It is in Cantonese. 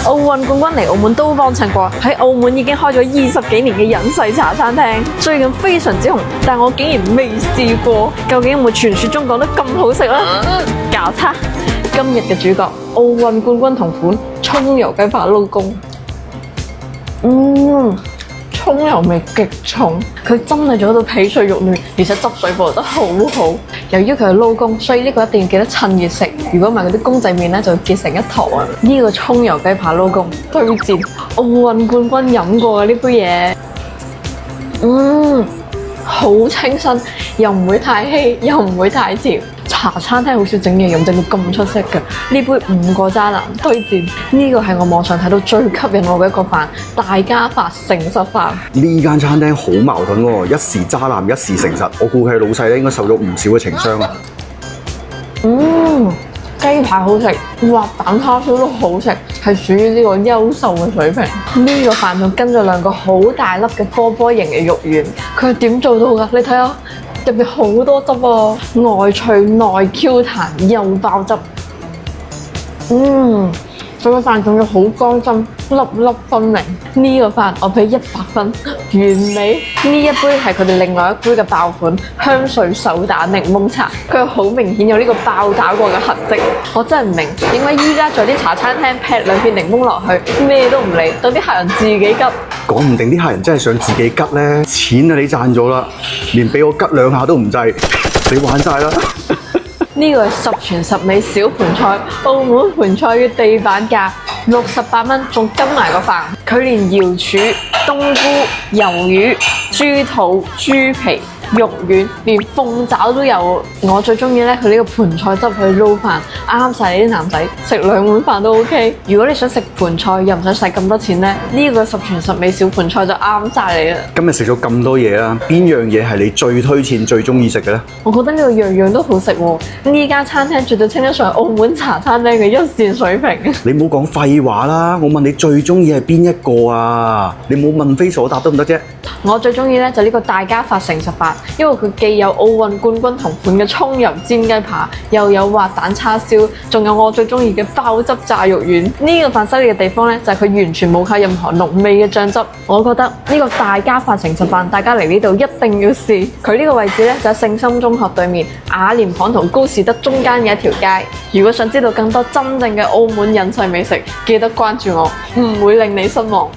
奧運冠軍嚟澳門都幫襯過，喺澳門已經開咗20幾年嘅隱世茶餐廳，最近非常之紅，但我竟然未試過，究竟有冇傳說中講得咁好食呢？搞叉！今日嘅主角，奧運冠軍同款葱油雞扒撈公。葱油味極重，佢真係做到皮脆肉嫩，而且汁水播得好好。由於佢係撈公，所以呢個一定要記得趁熱食。如果唔係嗰啲公仔麵咧，就會結成一坨啊！呢個葱油雞扒撈公推薦，奧運冠軍飲過嘅呢杯嘢，好清新，又唔會太稀，又唔會太甜。茶餐廳好少整嘢飲整到咁出色嘅，呢杯5個渣男推薦。呢個係我網上睇到最吸引我嘅一個飯，大家發誠實飯。呢間餐廳好矛盾喎，一時渣男，一時誠實。我估佢老細咧應該受咗唔少嘅情傷啊。雞排好食，滑蛋叉燒都好食，係屬於呢個優秀嘅水平。呢個飯仲跟咗2個好大粒嘅波波形嘅肉丸，佢係點做到㗎？你睇下。入邊好多汁啊，外脆內 Q 彈又爆汁，佢個飯仲要好乾身，粒粒分明。呢個飯我俾100分，完美。呢一杯係佢哋另外一杯嘅爆款香水手打檸檬茶，佢好明顯有呢個爆打過嘅痕跡。我真係唔明點解依家在啲茶餐廳劈2片檸檬落去，咩都唔理，等啲客人自己吉。講唔定啲客人真係想自己吉咧，錢啊你賺咗啦，連俾我吉2下都唔制，你玩晒啦！呢個係十全十美小盤菜，澳門盤菜嘅地板價68蚊，仲跟埋個飯。佢連瑤柱、冬菇、魷魚、豬肚、豬皮、肉丸，連鳳爪都有。我最中意咧，佢呢個盤菜汁去撈飯，啱晒你啲男仔食2碗飯都 OK。如果你想食盤菜又唔想使咁多錢咧，呢個十全十美小盤菜就啱晒你啦。今日食咗咁多嘢啦，邊樣嘢係你最推薦、最中意食嘅咧？我覺得呢個樣樣都好食喎。呢間餐廳絕對稱得上澳門茶餐廳嘅一線水平。你唔好講廢話啦，我問你最中意係邊一個啊？你冇問非所答得唔得啫？我最中意咧就呢個大家發誠實飯，因為佢既有奧運冠軍同款嘅葱油煎雞扒，又有滑蛋叉燒，仲有我最中意嘅爆汁炸肉丸。呢個飯犀利嘅地方咧就係佢完全冇靠任何濃味嘅醬汁。我覺得呢個大家發誠實飯，大家嚟呢度一定要試。佢呢個位置咧就喺聖心中學對面，雅廉巷同高士德中間嘅一條街。如果想知道更多真正嘅澳門隱世美食，記得關注我，唔會令你失望。